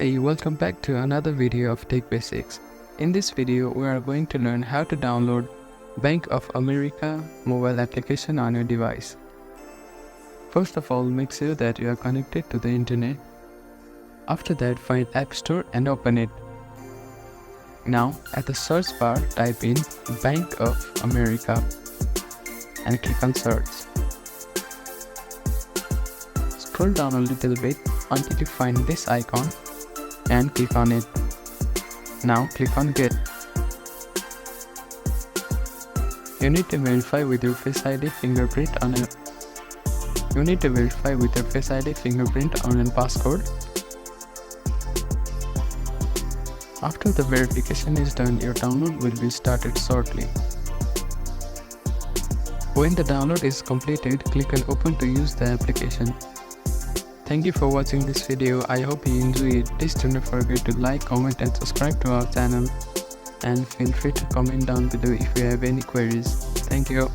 Hey, welcome back to another video of Tech Basics. In this video, we are going to learn how to download Bank of America mobile application on your device. First of all, make sure that you are connected to the internet. After that, find App Store and open it. Now, at the search bar, type in Bank of America and click on search. Scroll down a little bit until you find this icon and click on it. Now click on Get. You need to verify with your Face ID fingerprint on a passcode. After the verification is done, your download will be started shortly. When the download is completed, click on Open to use the application. Thank you for watching this video. I hope you enjoy it. Please do not forget to like, comment and subscribe to our channel. And feel free to comment down below if you have any queries. Thank you.